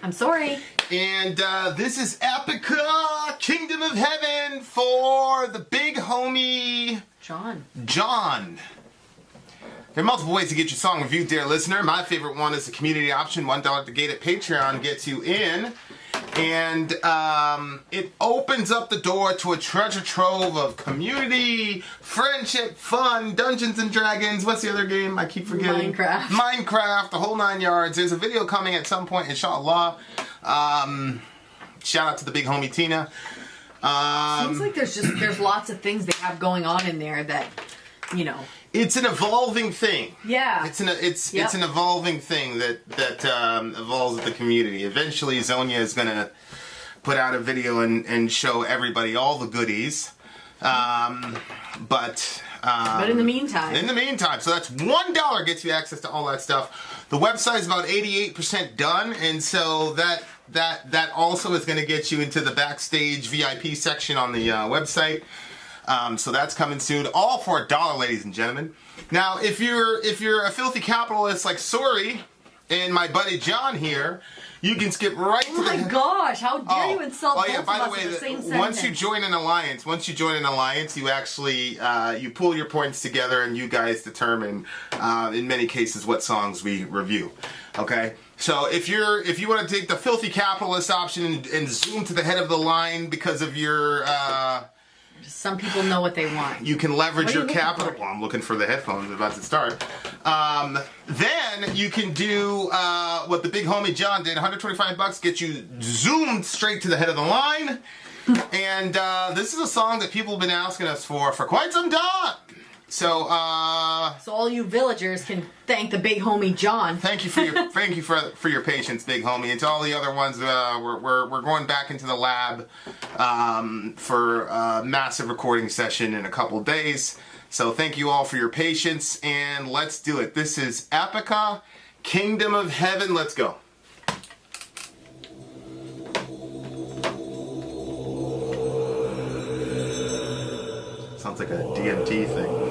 I'm sorry. And this is Epica, Kingdom of Heaven for the big homie... John. There are multiple ways to get your song reviewed, dear listener. My favorite one is the community option. $1 to gate at Patreon gets you in. And it opens up the door to a treasure trove of community, friendship, fun, Dungeons and Dragons. What's the other game? I keep forgetting. Minecraft, the whole 9 yards. There's a video coming at some point, inshallah. Shout out to the big homie Tina. Seems like there's lots of things they have going on in there that, you know. It's an evolving thing. Yeah. It's an evolving thing that evolves with the community. Eventually, Zonia is gonna put out a video and show everybody all the goodies. But in the meantime. So that's $1 gets you access to all that stuff. The website is about 88% done, and so that also is going to get you into the backstage VIP section on the website. So that's coming soon, all for $1, ladies and gentlemen. Now, if you're a filthy capitalist like Sori and my buddy John here, you can skip right to the... Oh my gosh, how dare you insult both of by the us way, in the same sentence. once you join an alliance, you actually you pull your points together and you guys determine, in many cases, what songs we review. Okay, so if you want to take the filthy capitalist option and zoom to the head of the line because of your some people know what they want. You can leverage your capital. Well, I'm looking for the headphones. About to start. Then you can do what the big homie John did. $125 get you zoomed straight to the head of the line. And this is a song that people have been asking us for quite some time. So all you villagers can thank the big homie John. Thank you for your patience, big homie. And to all the other ones, we're going back into the lab for a massive recording session in a couple days. So thank you all for your patience, and let's do it. This is Epica, Kingdom of Heaven. Let's go. Sounds like a DMT thing.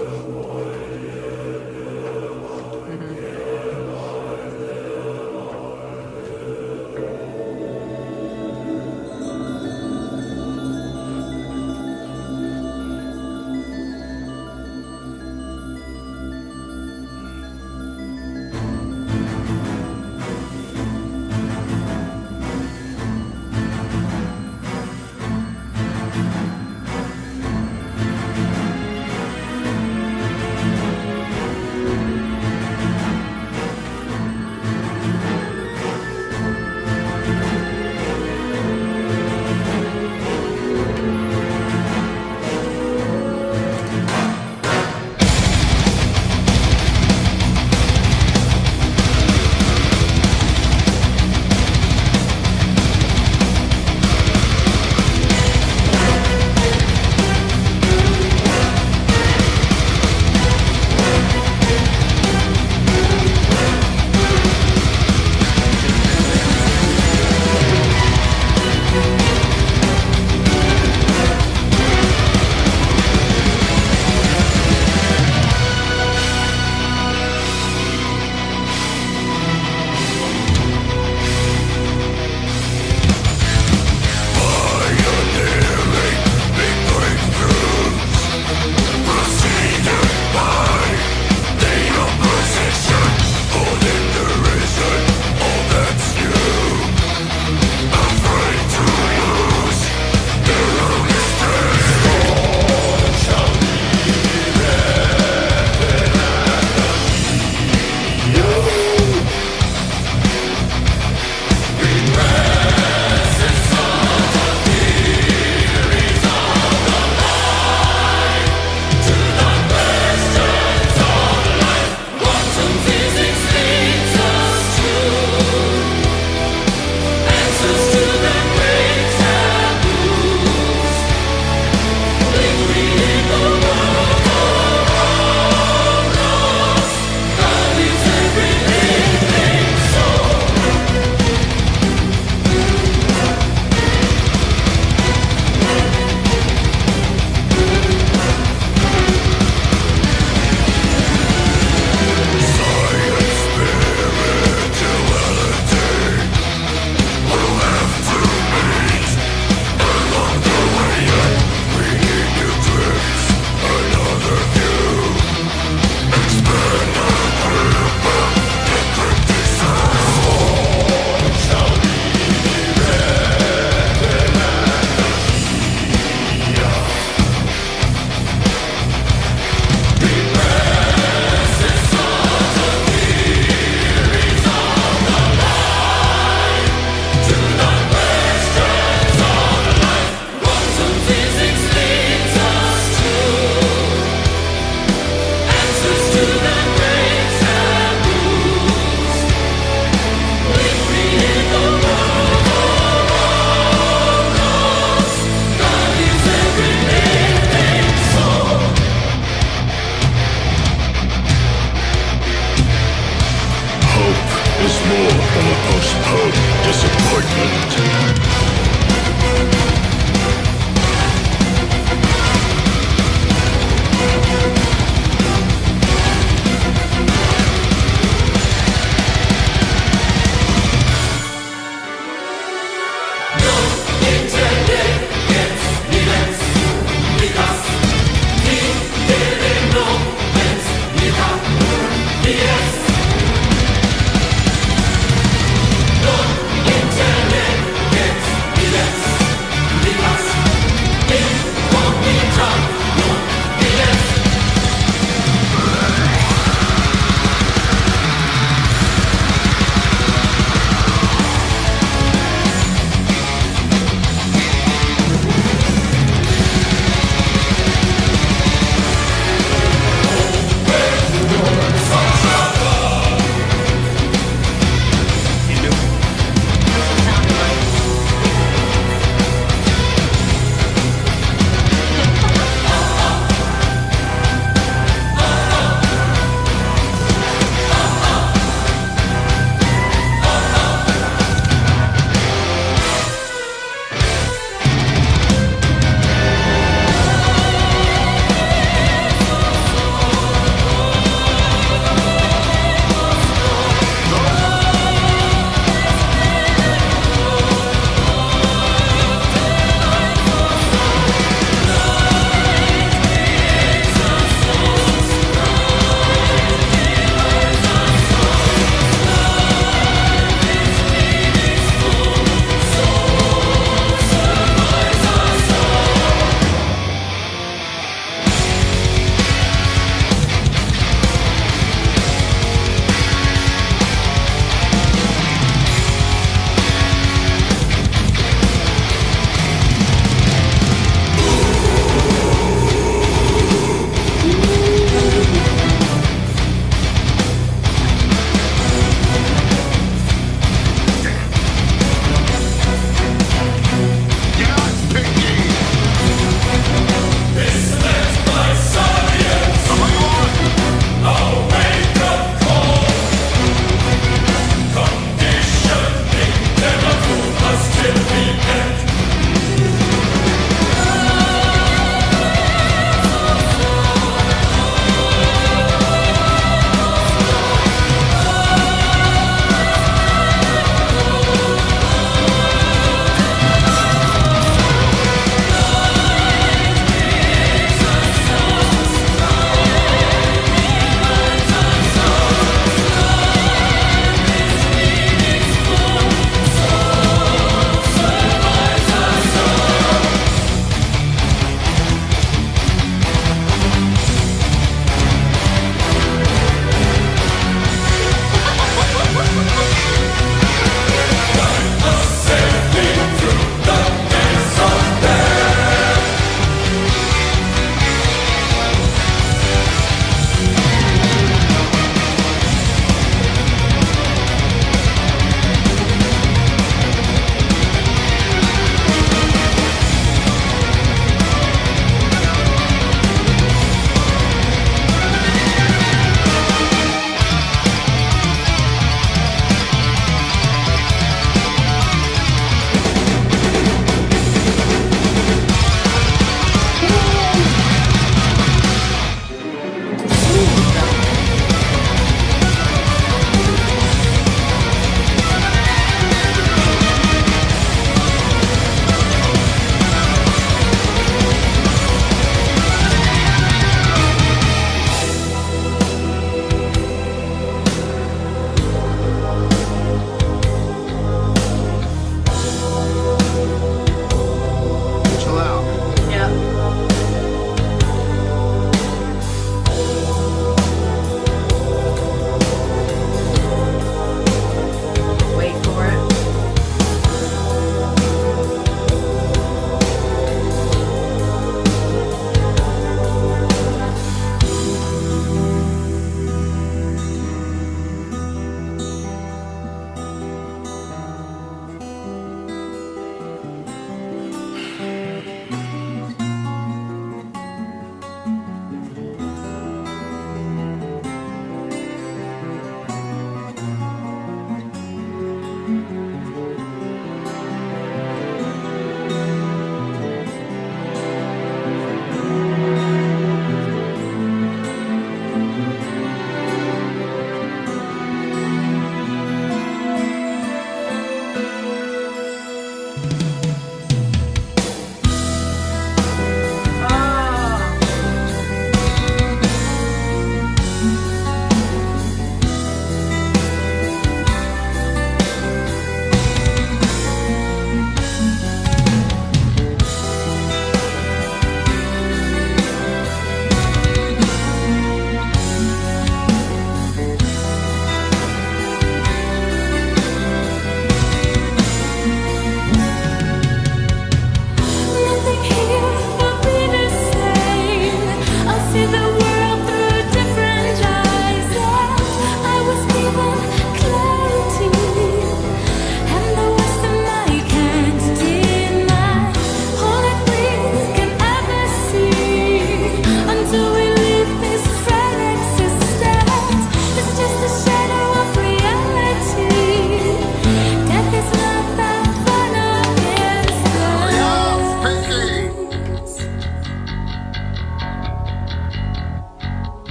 Disappointment.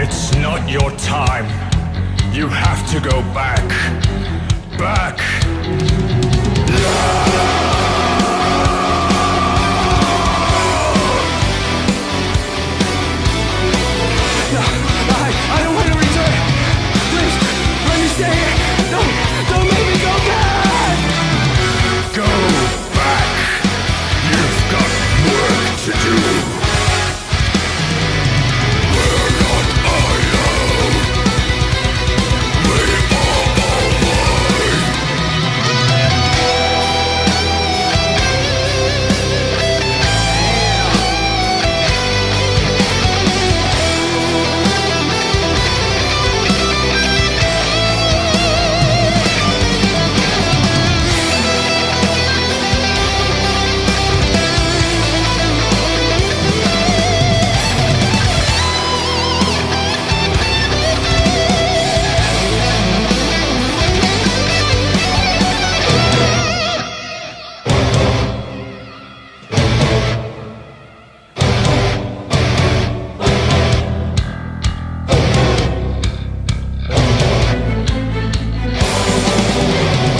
It's not your time. You have to go back. Back. I don't want to return. Please, let me stay here. Don't make me go back. Go back. You've got work to do. We're not alone. We are alone.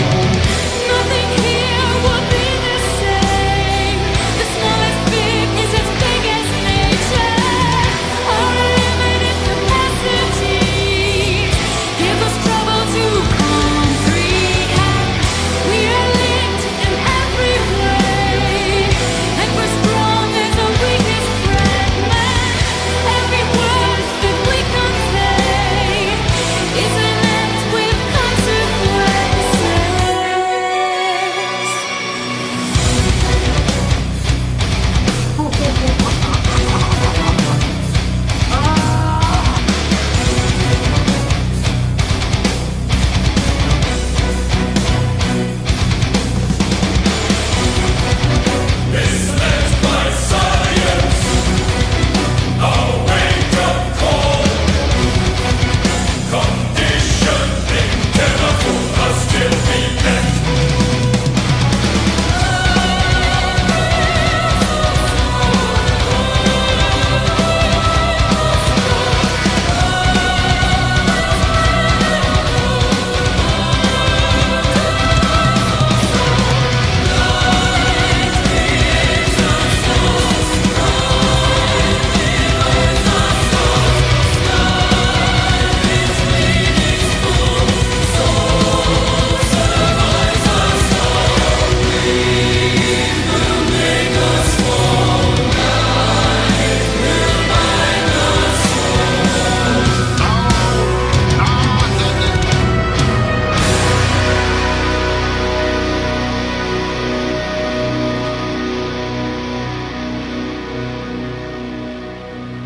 Nothing here will be the same. The smallest bit is as big as nature. Our limited capacities give us trouble to comprehend. We are linked in every way, and we're strong as our weakest fragment. Every word that we convey is an act with consequences.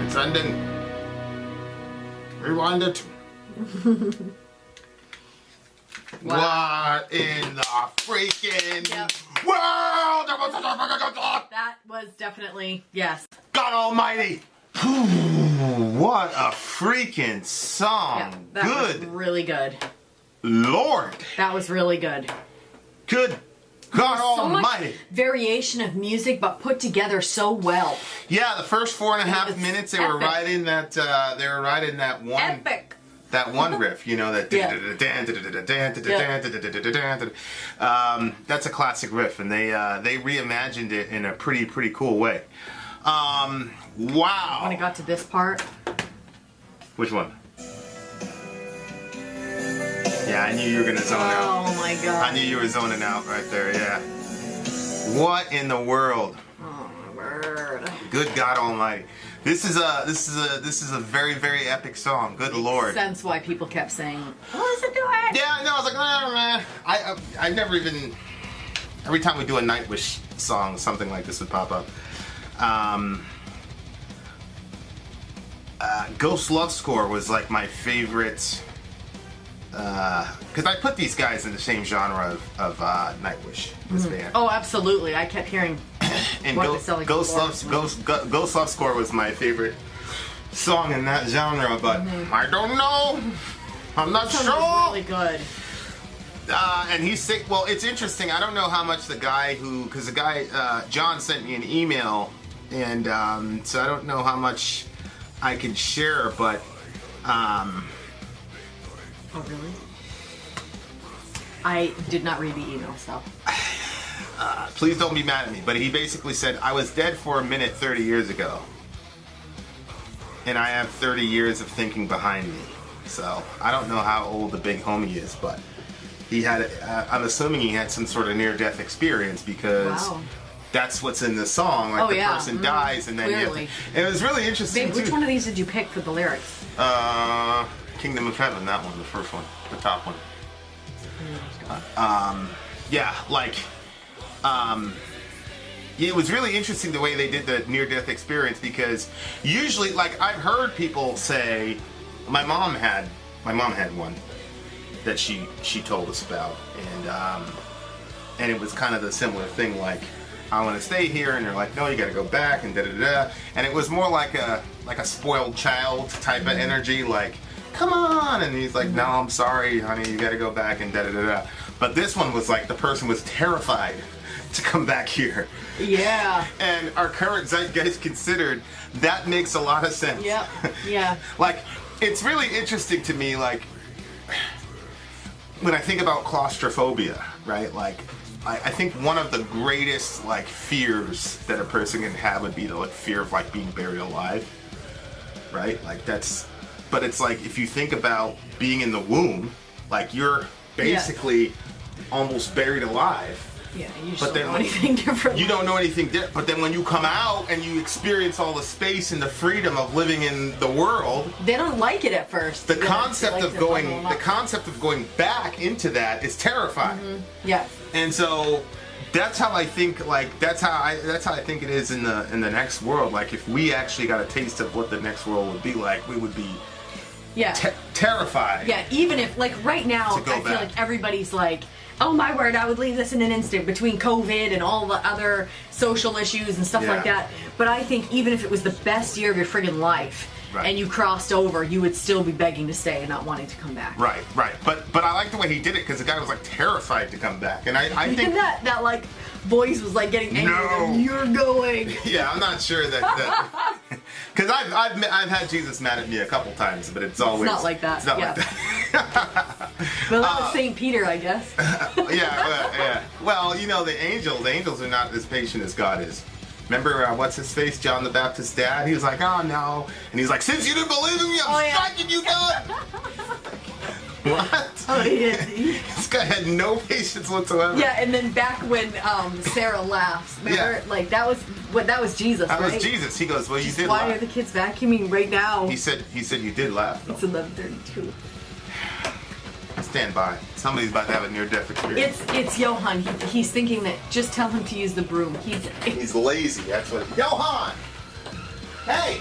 It's ending. Rewind it. Wow. What in the freaking Yep. world? That was definitely, yes. God Almighty! What a freaking song! Yeah, that Good was really good. Lord! That was really good. Good God So much Almighty! variation of music, but put together so well. Yeah, the first 4.5 was minutes they were epic. riding that. They were riding that one. Epic. That one riff, you know, that. Yeah. That's a classic riff, and they reimagined it in a pretty cool way. Wow. When it got to this part, Which one? Yeah, I knew you were gonna zone out. oh my I god. knew you were zoning out right there. Yeah. What in the world? Oh my word. Good God Almighty! This is a very epic song. Good Lord. Sense why people kept saying, listen to it. Yeah, no, I was like, oh, man. I never even. Every time we do a Nightwish song, something like this would pop up. Ghost Love Score was like my favorite. Because I put these guys in the same genre of Nightwish. This band. Oh, absolutely. I kept hearing And what was selling Ghost before. Love Score was my favorite song in that genre, but I don't know. I'm not That sure. was really good. And he's sick. Well, it's interesting. I don't know how much the guy because the guy John sent me an email, and so I don't know how much I can share. But Oh, really? I did not read the email, so. Please don't be mad at me, but he basically said, I was dead for a minute 30 years ago. And I have 30 years of thinking behind me. So, I don't know how old the big homie is, but he had, I'm assuming he had some sort of near-death experience because that's what's in the song. Like the person dies and then clearly. And it was really interesting Babe, which one of these did you pick for the lyrics? Kingdom of Heaven, that one, the first one, the top one. It was really interesting the way they did the near-death experience because usually, like, I've heard people say, my mom had one that she told us about, and it was kind of the similar thing, like, I want to stay here, and they're like, no, you got to go back, and da-da-da, and it was more like a spoiled child type of energy, like, come on, and he's like, no, I'm sorry, honey, you got to go back, and da-da-da-da. But this one was like the person was terrified to come back here. Yeah. And our current zeitgeist considered, that makes a lot of sense. Yeah. Yeah. Like, it's really interesting to me, like, when I think about claustrophobia, right? Like, I think one of the greatest, like, fears that a person can have would be the, like, fear of, like, being buried alive, right? Like, that's, but it's like, if you think about being in the womb, like, you're basically almost buried alive. Yeah, you just don't know anything different. You don't know anything different, but then when you come out and you experience all the space and the freedom of living in the world, they don't like it at first. The concept of going back into that is terrifying. Mm-hmm. Yeah. And so that's how I think. Like that's how I think it is in the next world. Like if we actually got a taste of what the next world would be like, we would be terrified. Yeah. Even if like right now, I feel like everybody's like, oh my word, I would leave this in an instant between COVID and all the other social issues and stuff like that. But I think even if it was the best year of your friggin' life and you crossed over, you would still be begging to stay and not wanting to come back. Right. But I like the way he did it because the guy was like terrified to come back. And I think that like voice was like getting angry. No. You're going. Yeah, I'm not sure that because I've had Jesus mad at me a couple times, but it's always not like that. It's not like that. Well, that was St. Peter, I guess. Yeah. Well, you know, the angels are not as patient as God is. Remember, what's his face, John the Baptist's dad? He was like, oh no. And he's like, since you didn't believe in me, I'm striking you, God. What? Oh, he did. This guy had no patience whatsoever. Yeah, and then back when Sarah laughs, remember? Like, that was Jesus, right? That was Jesus. He goes, well, you did laugh. laugh. Why are the kids vacuuming right now? He said you did laugh. It's 11:32. Stand by. Somebody's about to have a near-death experience. It's Johan. He's thinking that just tell him to use the broom. He's lazy. That's what. Johan! Hey!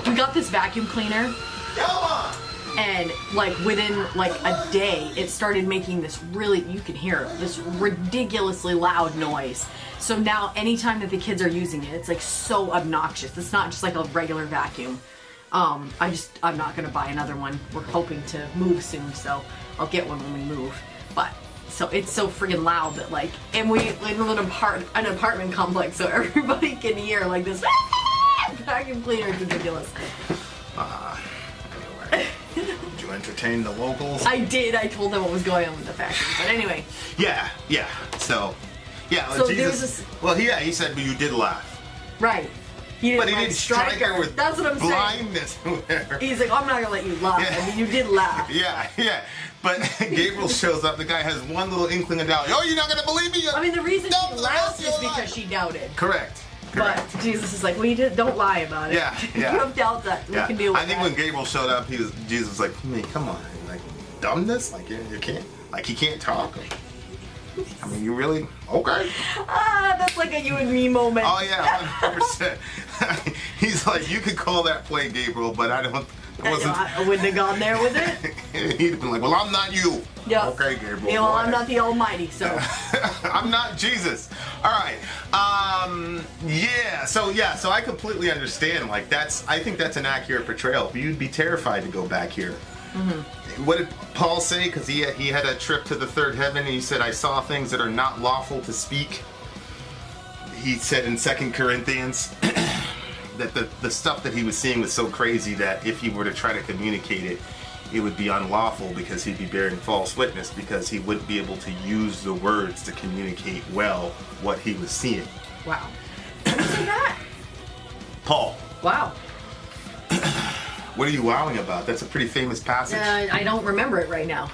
We got this vacuum cleaner. Johan! And like within like a day, it started making this you can hear it, this ridiculously loud noise. So now anytime that the kids are using it, it's like so obnoxious. It's not just like a regular vacuum. I'm not gonna buy another one. We're hoping to move soon, so I'll get one when we move. But so it's so friggin' loud that like, and we live in an apartment complex, so everybody can hear like this vacuum cleaner. It's ridiculous. Anyway, did you entertain the locals? I did. I told them what was going on with the vacuum. But anyway. Yeah. So Jesus. He said, but you did laugh. Right. He didn't strike her with that's what I'm blindness. He's like, I'm not gonna let you laugh. Yeah. I mean, you did laugh. Yeah. But Gabriel shows up. The guy has one little inkling of doubt. Oh, you're not gonna believe me? I mean, the reason she laughed is because she doubted. Correct. But Jesus is like, well, don't lie about it. Yeah. You have doubt that we can deal with I think when Gabriel showed up, Jesus was like, hey, come on, like dumbness, like you can't, like he can't talk. I mean, you really okay? That's like a you and me moment. Oh yeah, 100%. He's like, you could call that play, Gabriel, but I wouldn't have gone there with it. He'd have been like, well, I'm not you. Yeah. Okay, Gabriel. Yeah, well, I'm not the Almighty, so. I'm not Jesus. All right. So I completely understand. Like I think that's an accurate portrayal. You'd be terrified to go back here. Mm-hmm. What did Paul say? Because he had a trip to the third heaven, and he said, I saw things that are not lawful to speak. He said in 2 Corinthians, that the stuff that he was seeing was so crazy that if he were to try to communicate it, it would be unlawful because he'd be bearing false witness because he wouldn't be able to use the words to communicate well what he was seeing. Wow. Who said that? Paul. Wow. What are you wowing about? That's a pretty famous passage. I don't remember it right now.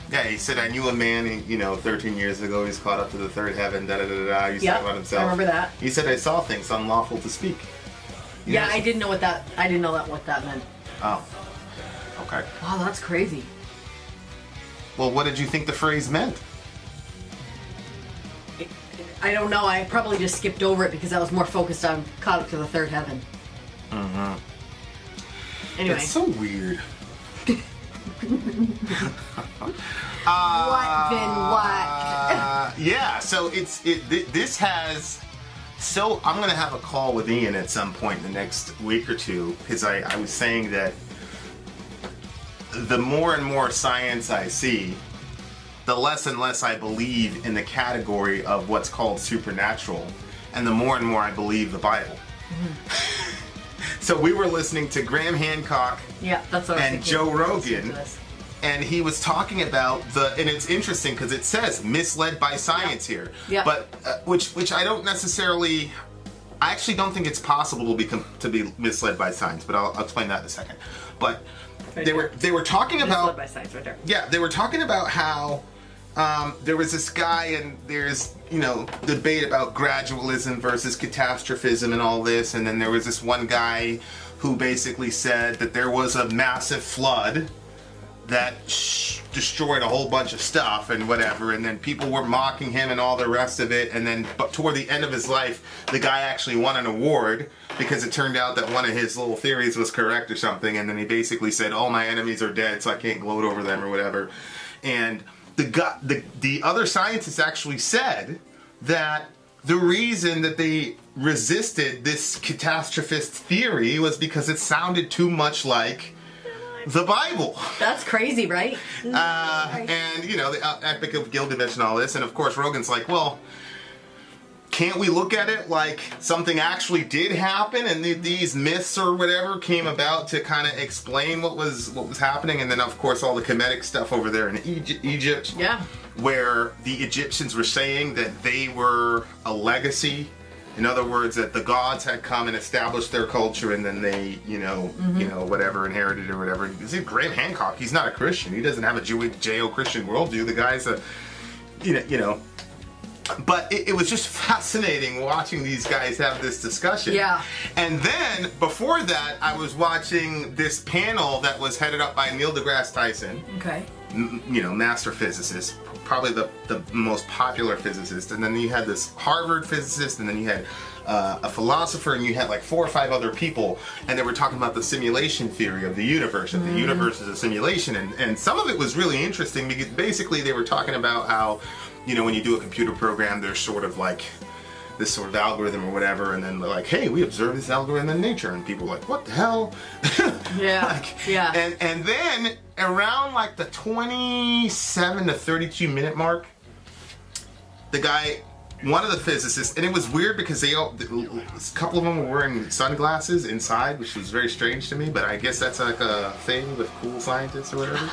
Yeah, he said, I knew a man, 13 years ago, he's caught up to the third heaven, da-da-da-da-da, he said about himself. I remember that. He said, I saw things unlawful to speak. Yeah, I didn't know what that meant. Oh. Okay. Wow, that's crazy. Well, what did you think the phrase meant? I don't know. I probably just skipped over it because I was more focused on caught up to the third heaven. Mm-hmm. Anyway. It's so weird. What then what? Yeah, so this has... So I'm going to have a call with Ian at some point in the next week or two because I was saying that the more and more science I see, the less and less I believe in the category of what's called supernatural, and the more and more I believe the Bible. Mm-hmm. So we were listening to Graham Hancock that's what and Joe Rogan, and he was talking about and it's interesting because it says misled by science here, but which I don't necessarily, I actually don't think it's possible to be misled by science, but I'll explain that in a second. But they were talking about misled by science right there. Yeah, they were talking about how there was this guy, and there's debate about gradualism versus catastrophism and all this, and then there was this one guy who basically said that there was a massive flood that destroyed a whole bunch of stuff and whatever, and then people were mocking him and all the rest of it, and then toward the end of his life the guy actually won an award because it turned out that one of his little theories was correct or something, and then he basically said, all my enemies are dead so I can't gloat over them or whatever. And the other scientists actually said that the reason that they resisted this catastrophist theory was because it sounded too much like the Bible. That's crazy, right? And the Epic of Gilgamesh and all this, and of course Rogan's like, well, can't we look at it like something actually did happen, and these myths or whatever came about to kind of explain what was happening? And then of course all the Kemetic stuff over there in Egypt, where the Egyptians were saying that they were a legacy. In other words, that the gods had come and established their culture, and then they, whatever, inherited or whatever. You see, Graham Hancock, he's not a Christian. He doesn't have a Judeo-Christian worldview. The guy's But it was just fascinating watching these guys have this discussion. Yeah. And then, before that, I was watching this panel that was headed up by Neil deGrasse Tyson. Okay. Master physicist, probably the most popular physicist. And then you had this Harvard physicist, and then you had a philosopher, and you had like 4 or 5 other people, and they were talking about the simulation theory of the universe, that the universe is a simulation. And some of it was really interesting because basically they were talking about how, when you do a computer program, there's sort of like this sort of algorithm or whatever, and then they're like, hey, we observe this algorithm in nature, and people are like, what the hell? And then around like the 27 to 32 minute mark, the guy, one of the physicists, and it was weird because a couple of them were wearing sunglasses inside, which was very strange to me, but I guess that's like a thing with cool scientists or whatever.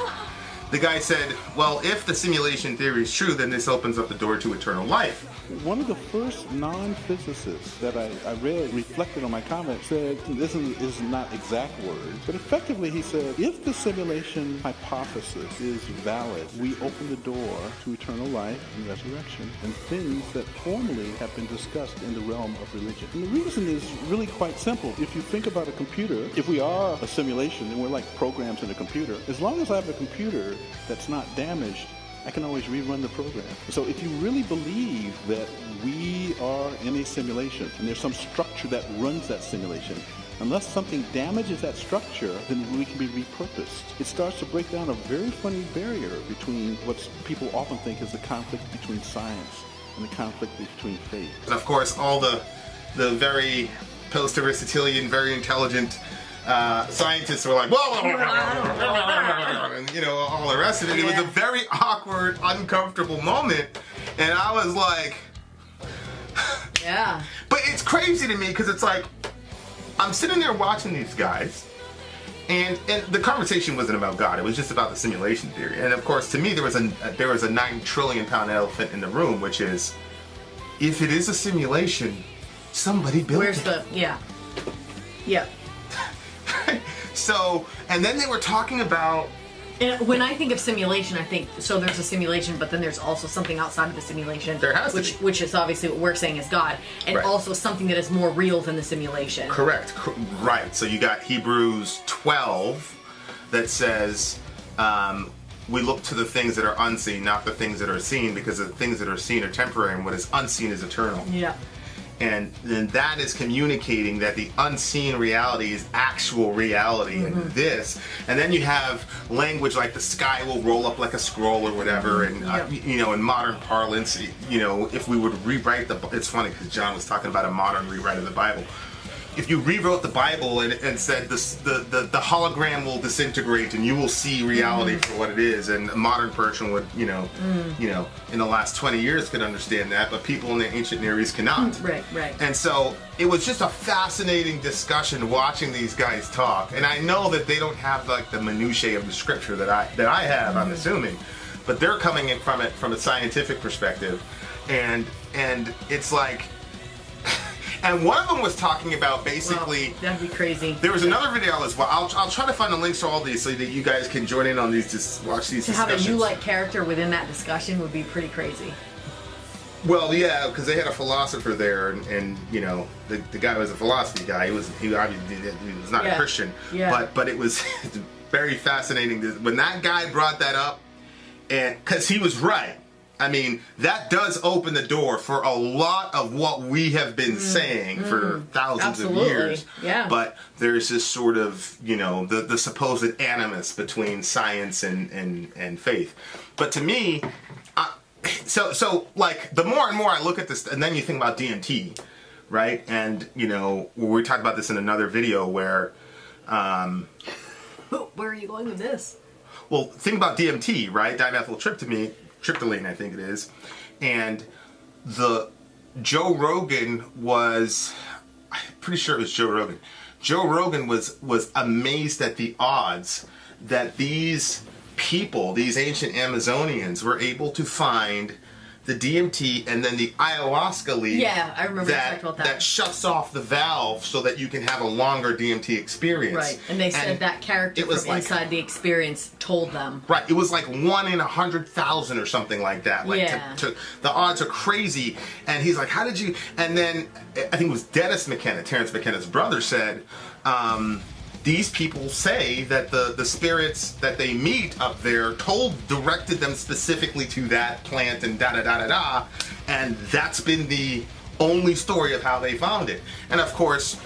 The guy said, well, if the simulation theory is true, then this opens up the door to eternal life. One of the first non-physicists that I read reflected on my comment said, this is not exact words, but effectively he said, if the simulation hypothesis is valid, we open the door to eternal life and resurrection and things that formerly have been discussed in the realm of religion. And the reason is really quite simple. If you think about a computer, if we are a simulation and we're like programs in a computer, as long as I have a computer that's not damaged, I can always rerun the program. So if you really believe that we are in a simulation and there's some structure that runs that simulation, unless something damages that structure, then we can be repurposed. It starts to break down a very funny barrier between what people often think is the conflict between science and the conflict between faith. And of course, all the very post-Aristotelian, very intelligent scientists were like, whoa, and all the rest of it. It was a very awkward, uncomfortable moment, and I was like, yeah. But it's crazy to me because it's like, I'm sitting there watching these guys, and the conversation wasn't about God. It was just about the simulation theory. And of course, to me, there was a 9 trillion pound elephant in the room, which is, if it is a simulation, somebody built Where's it. Yeah. So, and then they were talking about. And when I think of simulation, I think, so there's a simulation, but then there's also something outside of the simulation. There has to be. Which is obviously what we're saying is God. And Right. also something that is more real than the simulation. Correct. Right. So you got Hebrews 12 that says, we look to the things that are unseen, not the things that are seen, because the things that are seen are temporary and what is unseen is eternal. Yeah. And then that is communicating that the unseen reality is actual reality in this. And then you have language like the sky will roll up like a scroll or whatever. And, you know, in modern parlance, you know, if we would rewrite it's funny because John was talking about a modern rewrite of the Bible. If you rewrote the Bible and said the hologram will disintegrate and you will see reality for what it is, and a modern person would, you know, in the last 20 years could understand that, but people in the ancient Near East cannot. Right. And so it was just a fascinating discussion watching these guys talk. And I know that they don't have like the minutiae of the scripture that I have, I'm assuming, but they're coming in from it from a scientific perspective, and it's like. And one of them was talking about basically. Wow, that'd be crazy. There was another video as well. I'll try to find the links to all these so that you guys can join in on these. Just watch these To have discussions. a you-like character within that discussion would be pretty crazy. Well, yeah, because they had a philosopher there, and you know, the guy was a philosophy guy. He obviously he was not a Christian. Yeah. But it was very fascinating when that guy brought that up, and because he was right. I mean, that does open the door for a lot of what we have been saying for thousands of years. Yeah. But there's this sort of, you know, the supposed animus between science and faith. But to me, so like the more and more I look at this, and then you think about DMT, right? And you know, we talked about this in another video where. Where are you going with this? Well, think about DMT, right? Dimethyltryptamine, I think it is. And Joe Rogan was, I'm pretty sure it was Joe Rogan. Joe Rogan was amazed at the odds that these people, these ancient Amazonians, were able to find the DMT and then the ayahuasca leaf. Yeah, I remember you talked about that. That shuts off the valve so that you can have a longer DMT experience. Right, and they said that character from inside the experience told them. Right, it was like 1 in 100,000 or something like that. Like the odds are crazy. And he's like, how did you? And then I think it was Dennis McKenna, Terrence McKenna's brother, said, these people say that the spirits that they meet up there directed them specifically to that plant and da-da-da-da-da, and that's been the only story of how they found it. And of course,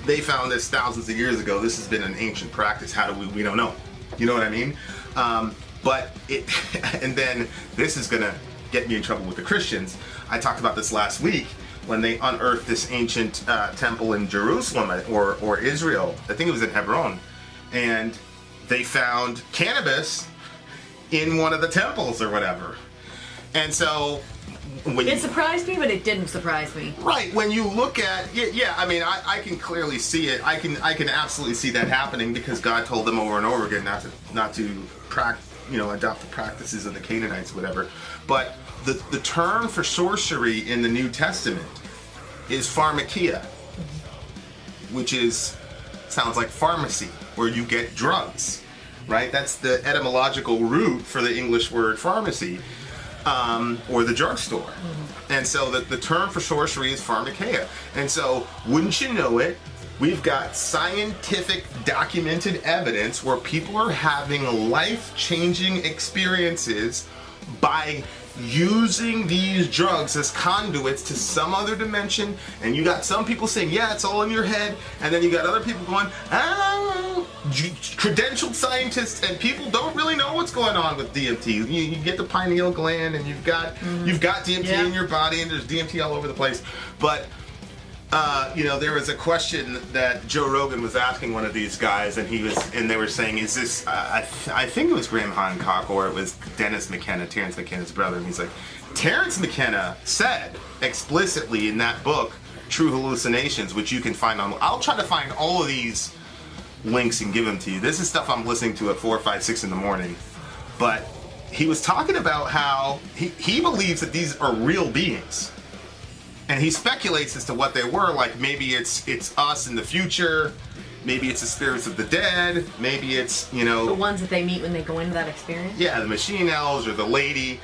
they found this thousands of years ago. This has been an ancient practice. How do we don't know. You know what I mean? But it, and then this is gonna get me in trouble with the Christians. I talked about this last week, when they unearthed this ancient temple in Jerusalem or Israel. I think it was in Hebron. And they found cannabis in one of the temples or whatever. And so It surprised me, but it didn't surprise me. Right, when you look at I mean, I can clearly see it. I can absolutely see that happening because God told them over and over again not to adopt the practices of the Canaanites, whatever. But the term for sorcery in the New Testament is pharmakia, which sounds like pharmacy, where you get drugs, right? That's the etymological root for the English word pharmacy, or the drugstore. Mm-hmm. And so the term for sorcery is pharmakia. And so, wouldn't you know it, we've got scientific documented evidence where people are having life-changing experiences by using these drugs as conduits to some other dimension. And you got some people saying, yeah, it's all in your head, and then you got other people going, credentialed scientists and people don't really know what's going on with DMT. You get the pineal gland, and you've got DMT in your body, and there's DMT all over the place. But there was a question that Joe Rogan was asking one of these guys, and they were saying, is this, I think it was Graham Hancock, or it was Dennis McKenna, Terrence McKenna's brother, and he's like, Terrence McKenna said explicitly in that book true hallucinations, which you can find on. I'll try to find all of these links and give them to you. This is stuff I'm listening to at 4, 5, 6 in the morning. But he was talking about how he believes that these are real beings. And he speculates as to what they were. Like maybe it's us in the future. Maybe it's the spirits of the dead. Maybe it's, the ones that they meet when they go into that experience. Yeah, the machine elves or the lady.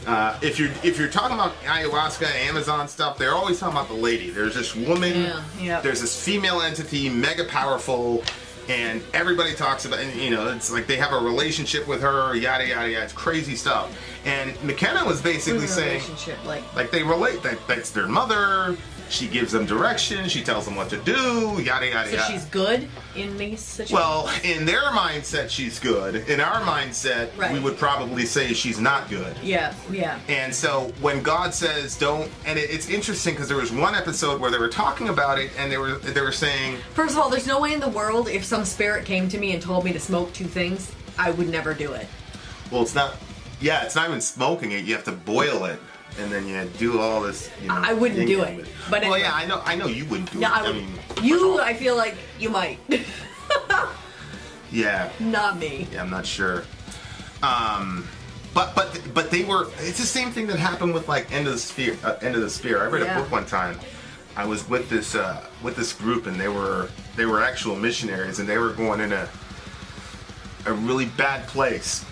If you're talking about ayahuasca, Amazon stuff, they're always talking about the lady. There's this woman. Yeah. There's this female entity, mega powerful, and everybody talks about. And, it's like they have a relationship with her. Yada yada yada. It's crazy stuff. And McKenna was basically saying, like they relate. That's their mother. She gives them direction. She tells them what to do. Yada yada yada. So she's good in these situations. Well, in their mindset, she's good. In our mindset, we would probably say she's not good. Yeah. And so when God says don't, and it's interesting because there was one episode where they were talking about it, and they were saying, first of all, there's no way in the world if some spirit came to me and told me to smoke 2 things, I would never do it. Well, it's not even smoking it. You have to boil it. And then you do all this. I wouldn't do it. But well, anyway. yeah, I know you wouldn't do it. I would. I feel like you might. Yeah. Not me. Yeah, I'm not sure. But they were. It's the same thing that happened with like End of the Spear. I read a book one time. I was with this group, and they were actual missionaries, and they were going in a really bad place.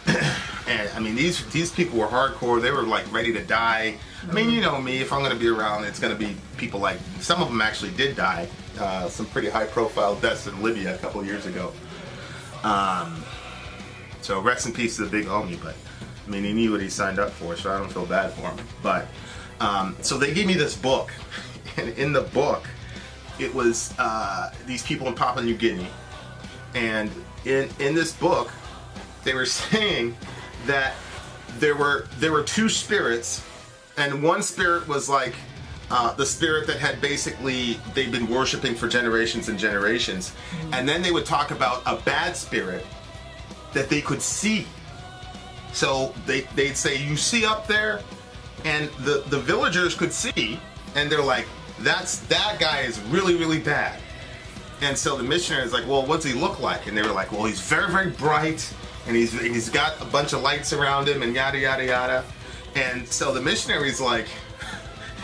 And I mean, these people were hardcore. They were like ready to die. I mean, you know me. If I'm going to be around, it's going to be people like. Some of them actually did die. Some pretty high-profile deaths in Libya a couple of years ago. So rest in peace to the big homie. But I mean, he knew what he signed up for, so I don't feel bad for him. But so they gave me this book, and in the book, it was these people in Papua New Guinea, and in this book, they were saying that there were 2 spirits, and one spirit was like the spirit that had basically they'd been worshiping for generations and generations, and then they would talk about a bad spirit that they could see. So they'd say, you see up there, and the villagers could see, and they're like, that guy is really, really bad. And so the missionary is like, well, what's he look like? And they were like, well, he's very, very bright, and he's got a bunch of lights around him, and yada, yada, yada. And so the missionary's like,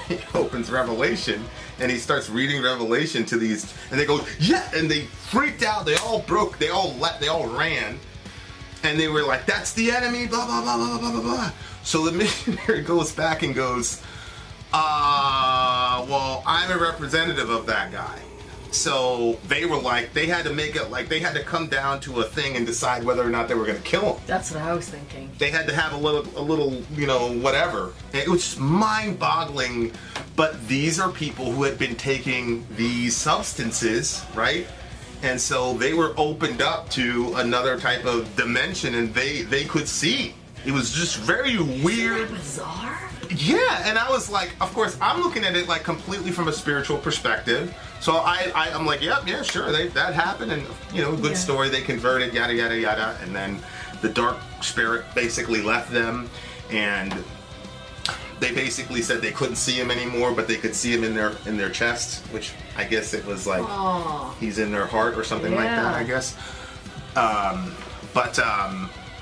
he opens Revelation, and he starts reading Revelation to these, and they go, yeah, and they freaked out. They all broke. They all ran, and they were like, that's the enemy, blah, blah, blah, blah, blah, blah, blah. So the missionary goes back and goes, well, I'm a representative of that guy. So they were like, they had to make it like they had to come down to a thing and decide whether or not they were going to kill him. That's what I was thinking. They had to have a little, whatever. It was just mind-boggling. But these are people who had been taking these substances, right? And so they were opened up to another type of dimension, and they could see. It was just very weird. Isn't that bizarre? Yeah, and I was like, of course, I'm looking at it like completely from a spiritual perspective. So I'm like, yeah, sure, that happened, and good story. They converted, yada yada yada, and then the dark spirit basically left them, and they basically said they couldn't see him anymore, but they could see him in their chest, which I guess it was like he's in their heart or something like that, I guess.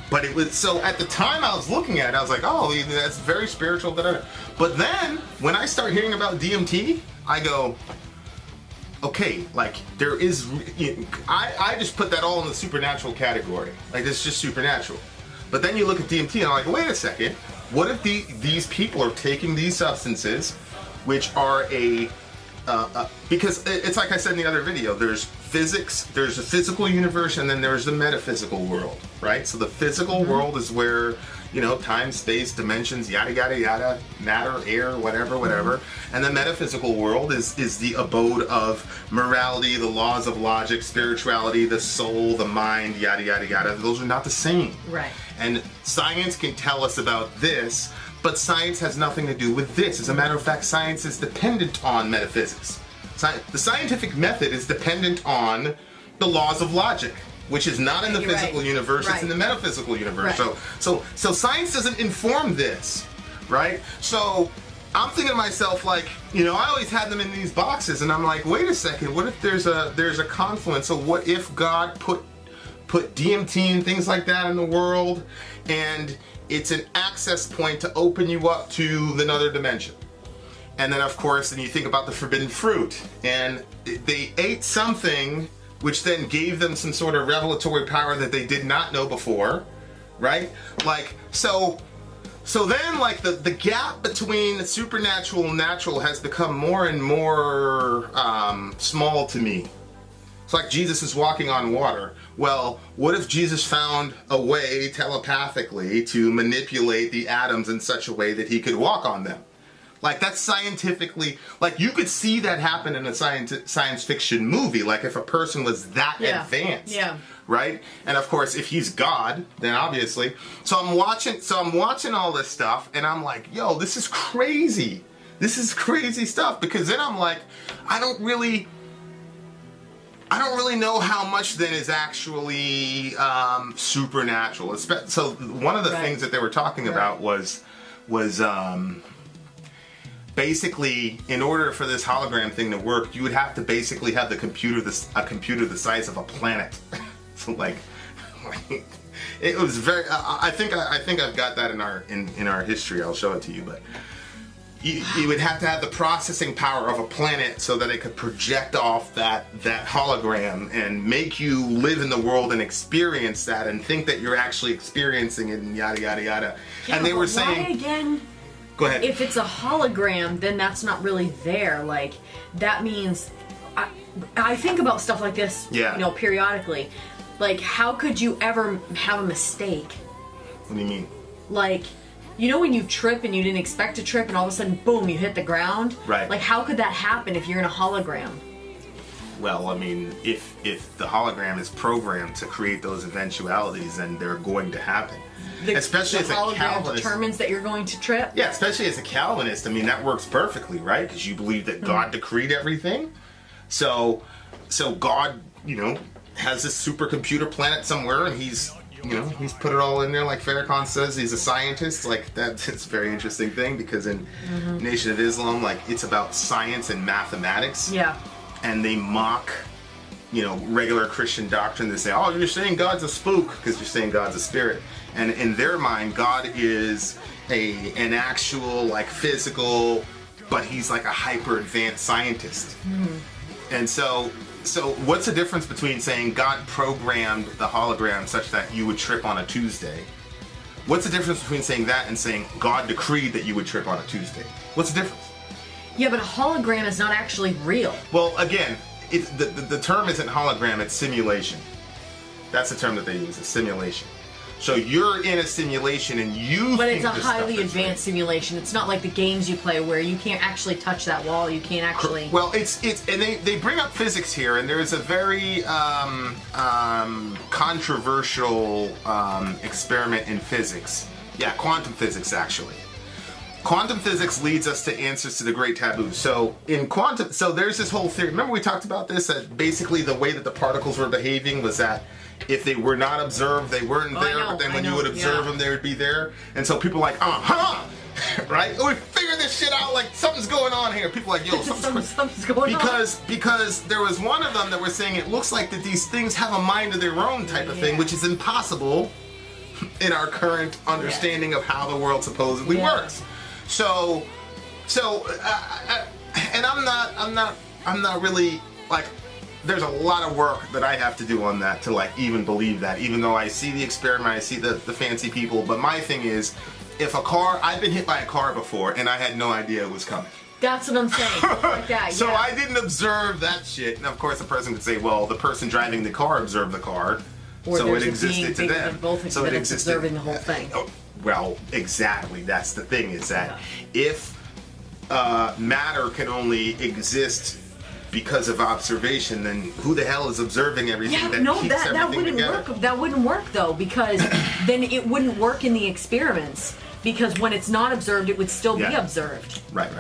But it was, so at the time I was looking at it, I was like, oh, that's very spiritual. But then when I start hearing about DMT, I go, okay, like there is, I just put that all in the supernatural category. Like it's just supernatural. But then you look at DMT and I'm like, wait a second, what if these people are taking these substances, which are because it's like I said in the other video, there's physics, there's a physical universe, and then there's the metaphysical world, right? So the physical world is where, time, space, dimensions, yada, yada, yada, matter, air, whatever. And the metaphysical world is the abode of morality, the laws of logic, spirituality, the soul, the mind, yada, yada, yada. Those are not the same. Right. And science can tell us about this, but science has nothing to do with this. As a matter of fact, science is dependent on metaphysics. The scientific method is dependent on the laws of logic, which is not in the physical universe, it's in the metaphysical universe. Right. So science doesn't inform this, right? So I'm thinking to myself, like, you know, I always had them in these boxes, and I'm like, wait a second, what if there's a confluence? So what if God put DMT and things like that in the world, and it's an access point to open you up to another dimension? And then, of course, then you think about the forbidden fruit, and they ate something which then gave them some sort of revelatory power that they did not know before, right? Like, so then, like, the gap between the supernatural and natural has become more and more small to me. It's like Jesus is walking on water. Well, what if Jesus found a way telepathically to manipulate the atoms in such a way that he could walk on them? Like, that's scientifically, like, you could see that happen in a science fiction movie, like if a person was that advanced. Yeah. Right? And of course, if he's God, then obviously. So I'm watching all this stuff, and I'm like, yo, this is crazy. This is crazy stuff, because then I'm like, I don't really know how much then is actually supernatural. So one of the things that they were talking about was basically, in order for this hologram thing to work, you would have to basically have a computer the size of a planet. So like it was very. I think I've got that in our history. I'll show it to you, but. You would have to have the processing power of a planet so that it could project off that hologram and make you live in the world and experience that and think that you're actually experiencing it and yada yada yada. Yeah, and they were why saying, again? Go ahead. If it's a hologram, then that's not really there. Like, that means I think about stuff like this, Yeah. you know, periodically. Like, how could you ever have a mistake? What do you mean? Like, you know when you trip and you didn't expect to trip and all of a sudden, boom, you hit the ground? Right. Like, how could that happen if you're in a hologram? Well, I mean, if the hologram is programmed to create those eventualities, then they're going to happen. Especially as a hologram Calvinist. determines that you're going to trip? Yeah, especially as a Calvinist. I mean, that works perfectly, right? Because you believe that God decreed everything. So God, you know, has this supercomputer planet somewhere, and he's put it all in there, like Farrakhan says. He's a scientist. Like, that's a very interesting thing, because in Nation of Islam, like, it's about science and mathematics. Yeah. And they mock, you know, regular Christian doctrine. They say, oh, you're saying God's a spook because you're saying God's a spirit. And in their mind, God is an actual, like, physical, but he's like a hyper advanced scientist. And so what's the difference between saying God programmed the hologram such that you would trip on a Tuesday? What's the difference between saying that and saying God decreed that you would trip on a Tuesday? What's the difference? Yeah, but a hologram is not actually real. Well, again, the term isn't hologram, it's simulation. That's the term that they use, is simulation. So you're in a simulation and you But think it's a this stuff highly is advanced simulation. It's not like the games you play where you can't actually touch that wall. You can't actually... Well, it's and they bring up physics here, and there's a very controversial experiment in physics. Yeah, quantum physics, actually. Quantum physics leads us to answers to the great taboo. So there's this whole theory. Remember we talked about this, that basically the way that the particles were behaving was that if they were not observed, they weren't there, but then when you would observe them, they would be there. And so people are like, right? Oh, we figured this shit out, like something's going on here. People are like, yo, something's going on. Because there was one of them that was saying it looks like that these things have a mind of their own type of thing, which is impossible in our current understanding of how the world supposedly works. So, and I'm not really, like, there's a lot of work that I have to do on that to, like, even believe that, even though I see the experiment, I see the fancy people. But my thing is, I've been hit by a car before and I had no idea it was coming. That's what I'm saying. Like that, So I didn't observe that shit. And of course the person could say, well, the person driving the car observed the car, or so it there's a existed to being them. Both So it existed. existed. Observing the whole thing. Well, exactly. That's the thing, is that if matter can only exist because of observation, then who the hell is observing everything that keeps everything together? That wouldn't work though, because then it wouldn't work in the experiments, because when it's not observed, it would still be observed. Right.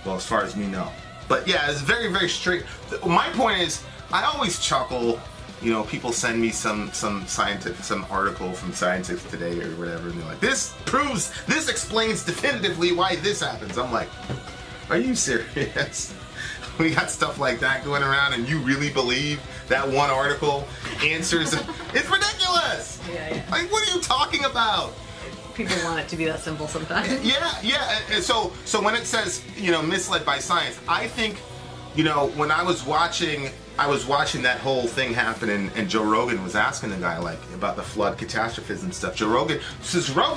Well, as far as we know. But yeah, it's very, very straight. My point is, I always chuckle people send me some article from Scientific Today or whatever, and they're like, this explains definitively why this happens. I'm like, are you serious? We got stuff like that going around, and you really believe that one article answers it? It's ridiculous. Yeah. Like, what are you talking about? People want it to be that simple sometimes. Yeah. And so when it says, misled by science, I think, when I was watching that whole thing happen, and Joe Rogan was asking the guy, like, about the flood catastrophes and stuff. Joe Rogan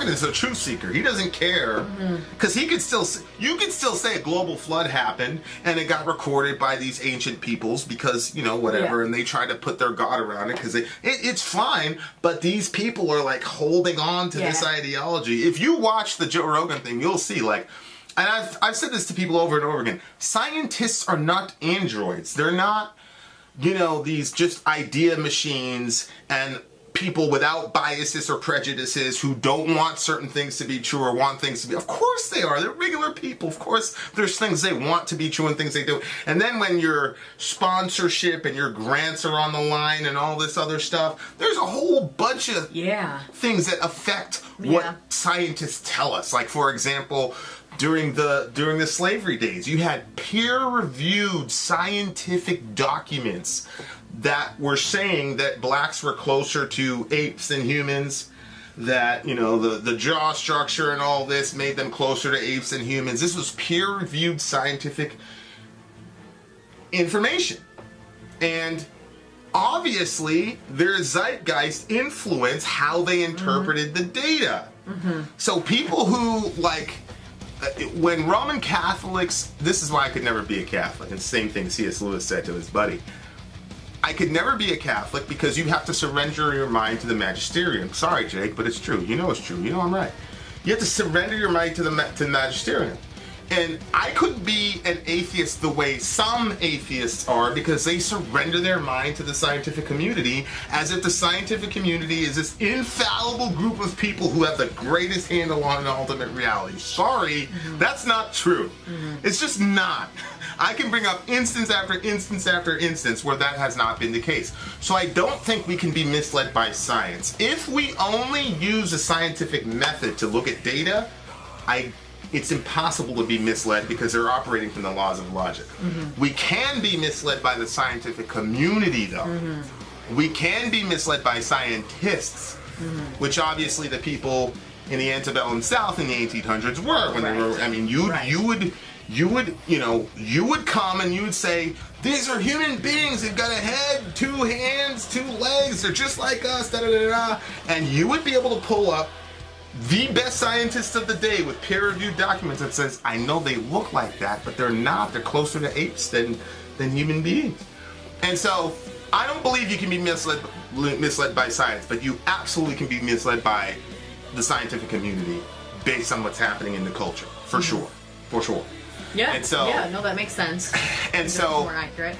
is a truth seeker. He doesn't care, because you could still say a global flood happened, and it got recorded by these ancient peoples because, whatever, and they try to put their God around it, because it's fine, but these people are, like, holding on to this ideology. If you watch the Joe Rogan thing, you'll see, like, and I've said this to people over and over again, scientists are not androids. They're not, these just idea machines and people without biases or prejudices who don't want certain things to be true or want things to be. Of course they are. They're regular people. Of course there's things they want to be true and things they do. And then when your sponsorship and your grants are on the line and all this other stuff, there's a whole bunch of things that affect what scientists tell us. Like, for example, during the slavery days, you had peer-reviewed scientific documents that were saying that blacks were closer to apes than humans, that, the jaw structure and all this made them closer to apes than humans. This was peer-reviewed scientific information. And obviously, their zeitgeist influenced how they interpreted the data. So people who, like, when Roman Catholics, this is why I could never be a Catholic, and the same thing C.S. Lewis said to his buddy, I could never be a Catholic because you have to surrender your mind to the magisterium. Sorry, Jake, but it's true. It's true. I'm right. You have to surrender your mind to the magisterium. And I couldn't be an atheist the way some atheists are, because they surrender their mind to the scientific community as if the scientific community is this infallible group of people who have the greatest handle on ultimate reality. Sorry, that's not true. It's just not. I can bring up instance after instance after instance where that has not been the case. So I don't think we can be misled by science. If we only use a scientific method to look at data, it's impossible to be misled because they're operating from the laws of logic. We can be misled by the scientific community, though. We can be misled by scientists, which obviously the people in the antebellum South in the 1800s were. When they were, I mean, you would come and you would say, these are human beings. They've got a head, 2 hands, 2 legs. They're just like us. Da da da da. And you would be able to pull up the best scientists of the day with peer-reviewed documents that says, I know they look like that, but they're not. They're closer to apes than human beings. And so I don't believe you can be misled by science, but you absolutely can be misled by the scientific community based on what's happening in the culture, for sure. Yeah. And so, no, that makes sense. And so, more accurate.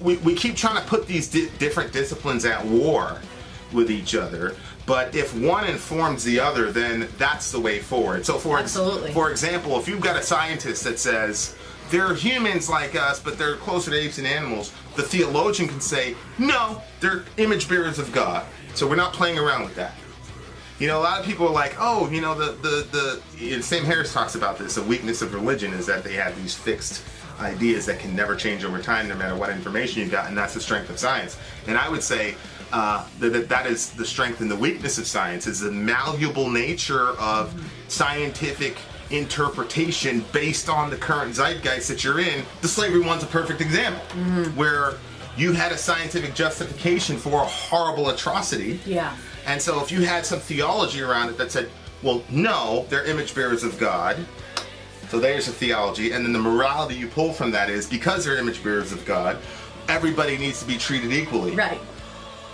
We keep trying to put these different disciplines at war with each other, but if one informs the other, then that's the way forward. So for example, if you've got a scientist that says they're humans like us, but they're closer to apes and animals, the theologian can say, no, they're image bearers of God. So we're not playing around with that. A lot of people are like, oh, Sam Harris talks about this. The weakness of religion is that they have these fixed ideas that can never change over time, no matter what information you got, and that's the strength of science. And I would say that is the strength and the weakness of science, is the malleable nature of scientific interpretation based on the current zeitgeist that you're in. The slavery one's a perfect example, where you had a scientific justification for a horrible atrocity. Yeah. And so if you had some theology around it that said, well, no, they're image bearers of God, so there's a theology, and then the morality you pull from that is, because they're image bearers of God, everybody needs to be treated equally. Right.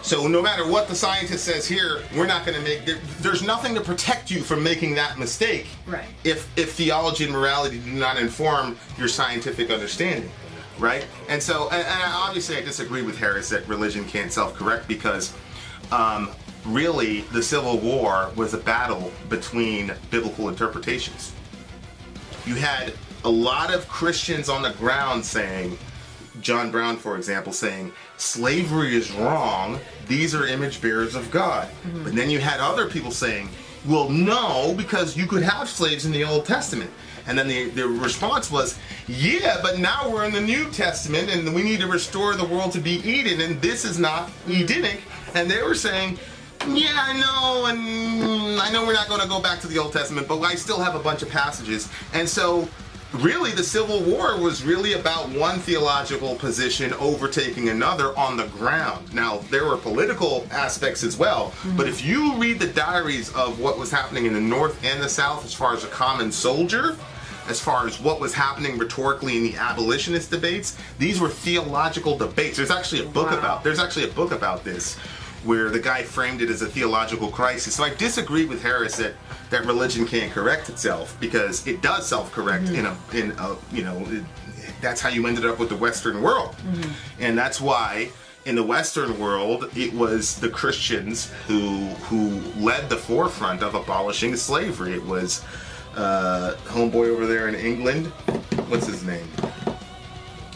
So no matter what the scientist says here, we're not going to make, there's nothing to protect you from making that mistake. Right. If theology and morality do not inform your scientific understanding. Right? And so, and obviously I disagree with Harris that religion can't self-correct, because really the Civil War was a battle between biblical interpretations. You had a lot of Christians on the ground saying, John Brown, for example, saying slavery is wrong. These are image bearers of God. But then you had other people saying, well, no, because you could have slaves in the Old Testament. And then the response was, yeah, but now we're in the New Testament and we need to restore the world to be Eden, and this is not Edenic. And they were saying, yeah, I know, and I know we're not going to go back to the Old Testament, but I still have a bunch of passages. And so really the Civil War was really about one theological position overtaking another on the ground. Now, there were political aspects as well, but if you read the diaries of what was happening in the North and the South as far as a common soldier, as far as what was happening rhetorically in the abolitionist debates, these were theological debates. There's actually a book about this, where the guy framed it as a theological crisis. So I disagree with Harris that religion can't correct itself, because it does self-correct that's how you ended up with the Western world. And that's why in the Western world, it was the Christians who led the forefront of abolishing slavery. It was homeboy over there in England. What's his name?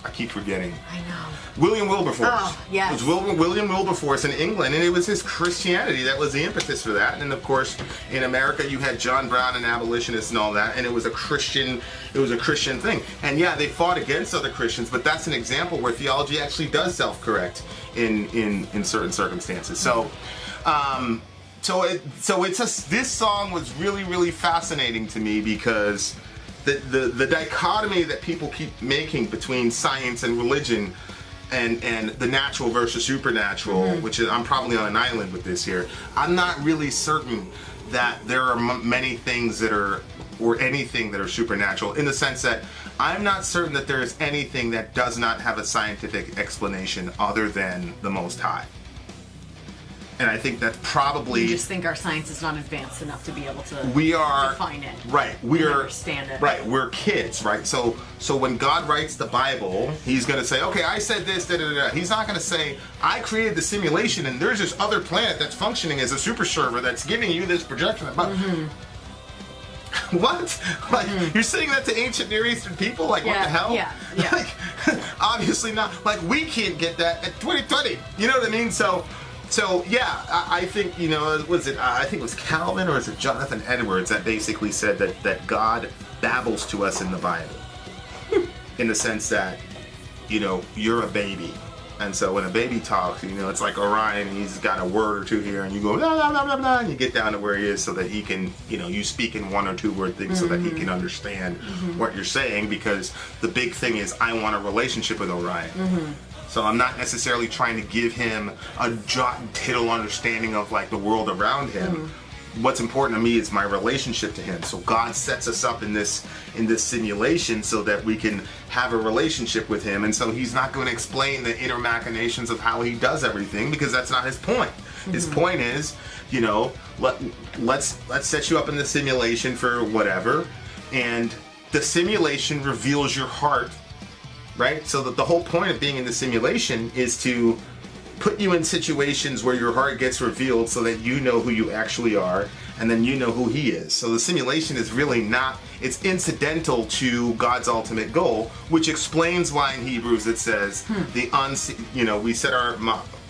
I keep forgetting. I know. William Wilberforce. Oh, yes. It was William Wilberforce in England, and it was his Christianity that was the impetus for that. And of course, in America, you had John Brown and abolitionists and all that, and it was a Christian thing. And yeah, they fought against other Christians, but that's an example where theology actually does self-correct in certain circumstances. So, this song was really, really fascinating to me, because the dichotomy that people keep making between science and religion, and the natural versus supernatural, which is, I'm probably on an island with this here. I'm not really certain that there are many things that are, or anything that are supernatural, in the sense that I'm not certain that there is anything that does not have a scientific explanation other than the Most High. And I think that's probably... You just think our science is not advanced enough to be able to define it. Right. Understand it. Right. We're kids, right? So when God writes the Bible, he's going to say, okay, I said this, da-da-da-da. He's not going to say, I created the simulation and there's this other planet that's functioning as a super server that's giving you this projection. What? Like, you're saying that to ancient Near Eastern people? Like, what the hell? Yeah. Like, obviously not. Like, we can't get that at 2020. You know what I mean? So yeah, I think, I think it was Calvin, or is it Jonathan Edwards, that basically said that God babbles to us in the Bible. In the sense that, you're a baby. And so when a baby talks, it's like Orion, he's got a word or two here, and you go, blah, blah, blah, blah, blah, and you get down to where he is so that he can, you speak in one or two word things so that he can understand what you're saying, because the big thing is, I want a relationship with Orion. So I'm not necessarily trying to give him a jot and tittle understanding of like the world around him. What's important to me is my relationship to him. So God sets us up in this simulation so that we can have a relationship with him. And so he's not going to explain the inner machinations of how he does everything, because that's not his point. His point is, let's set you up in the simulation for whatever, and the simulation reveals your heart. Right? So that the whole point of being in the simulation is to put you in situations where your heart gets revealed so that you know who you actually are, and then you know who he is. So the simulation is really not, it's incidental to God's ultimate goal, which explains why in Hebrews it says the unseen, we set our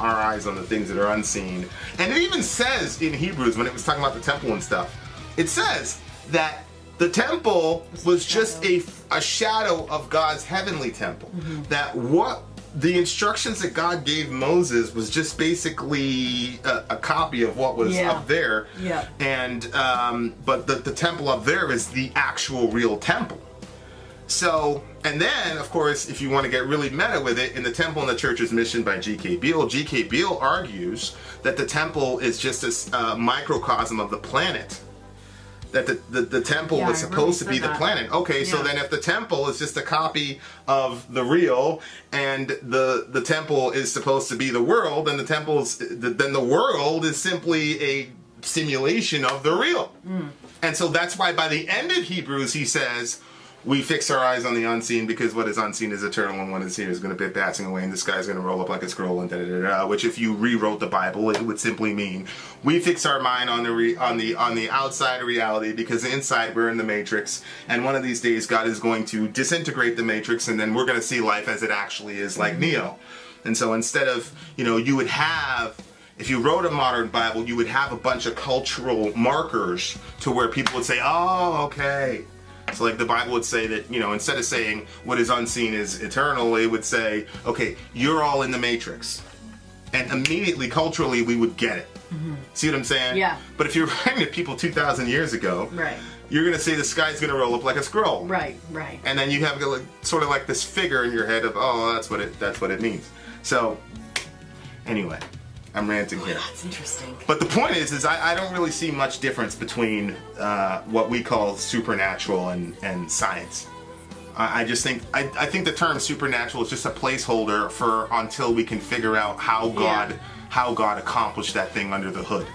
eyes on the things that are unseen. And it even says in Hebrews, when it was talking about the temple and stuff, it says that the temple was just a shadow of God's heavenly temple. That what the instructions that God gave Moses was just basically a copy of what was up there. And but the temple up there is the actual real temple. So, and then, of course, if you want to get really meta with it, in The Temple and the Church's Mission by G.K. Beale argues that the temple is just a microcosm of the planet. That the temple was supposed to be the planet. Okay, so then if the temple is just a copy of the real, and the temple is supposed to be the world, then the world is simply a simulation of the real. And so that's why by the end of Hebrews he says, we fix our eyes on the unseen because what is unseen is eternal, and what is here is going to be passing away, and the sky is going to roll up like a scroll, and da-da-da-da, which if you rewrote the Bible, it would simply mean we fix our mind on the outside reality because inside we're in the matrix, and one of these days God is going to disintegrate the matrix, and then we're going to see life as it actually is, like Neo. And so instead of, you would have, if you wrote a modern Bible, you would have a bunch of cultural markers to where people would say, oh, okay. So like the Bible would say that, instead of saying what is unseen is eternal, it would say, okay, you're all in the matrix. And immediately, culturally, we would get it. Mm-hmm. See what I'm saying? Yeah. But if you're writing to people 2,000 years ago, right, you're going to say the sky's going to roll up like a scroll. Right. And then you have sort of like this figure in your head of, oh, that's what it means. So, anyway. I'm ranting here. That's interesting. But the point is I don't really see much difference between what we call supernatural and science. I just think I think the term supernatural is just a placeholder for until we can figure out how God accomplished that thing under the hood.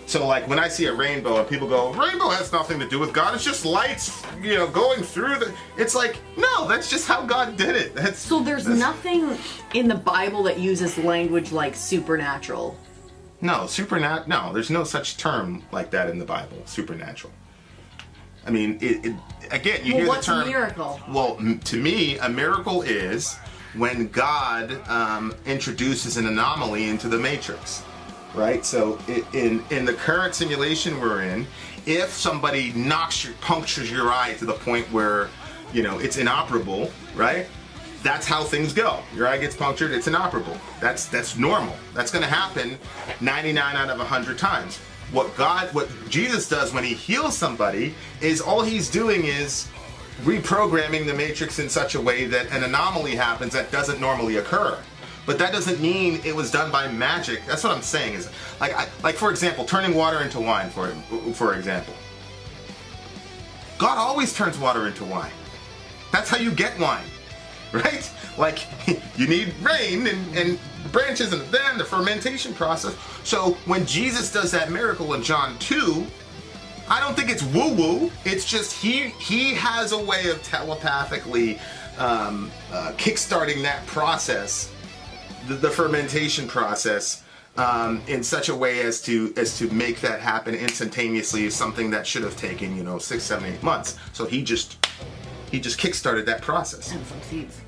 So like when I see a rainbow and people go, rainbow has nothing to do with God, it's just lights, going through it's like, no, that's just how God did it. So there's nothing in the Bible that uses language like supernatural. No, no, there's no such term like that in the Bible, supernatural. I mean, again, you hear the term. What's a miracle? Well, to me, a miracle is when God introduces an anomaly into the matrix. Right, so in the current simulation we're in, if somebody punctures your eye to the point where, it's inoperable, right? That's how things go. Your eye gets punctured, it's inoperable. That's normal. That's going to happen 99 out of 100 times. What Jesus does when he heals somebody is all he's doing is reprogramming the matrix in such a way that an anomaly happens that doesn't normally occur. But that doesn't mean it was done by magic. That's what I'm saying is, like for example, turning water into wine, for example. God always turns water into wine. That's how you get wine, right? Like, you need rain and branches and then the fermentation process. So when Jesus does that miracle in John 2, I don't think it's woo-woo. It's just he has a way of telepathically kickstarting that process, the fermentation process, in such a way as to make that happen instantaneously, something that should have taken 6, 7, 8 months. So he just kickstarted that process. And some seeds.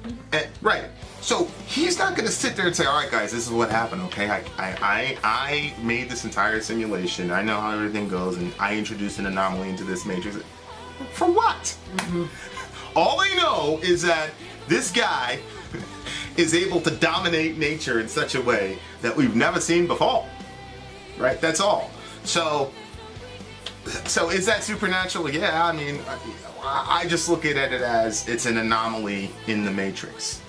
Right. So he's not going to sit there and say, all right, guys, this is what happened, okay? I made this entire simulation. I know how everything goes, and I introduced an anomaly into this matrix. For what? Mm-hmm. All they know is that this guy is able to dominate nature in such a way that we've never seen before. Right? That's all. So is that supernatural? Yeah, I mean, I just look at it as it's an anomaly in the matrix.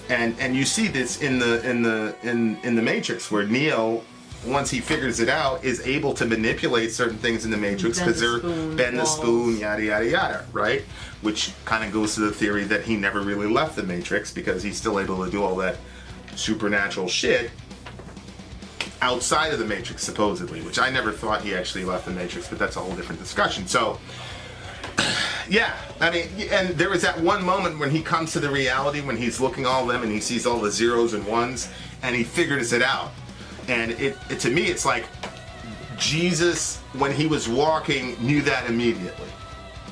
And you see this in the Matrix, where Neo, once he figures it out, is able to manipulate certain things in the Matrix because they're bend the spoon, yada yada yada, right? Which kind of goes to the theory that he never really left the Matrix because he's still able to do all that supernatural shit outside of the Matrix, supposedly, which I never thought he actually left the Matrix, but that's a whole different discussion. So, yeah, I mean, and there was that one moment when he comes to the reality, when he's looking all of them and he sees all the zeros and ones, and he figures it out. And it to me, it's like Jesus, when he was walking, knew that immediately.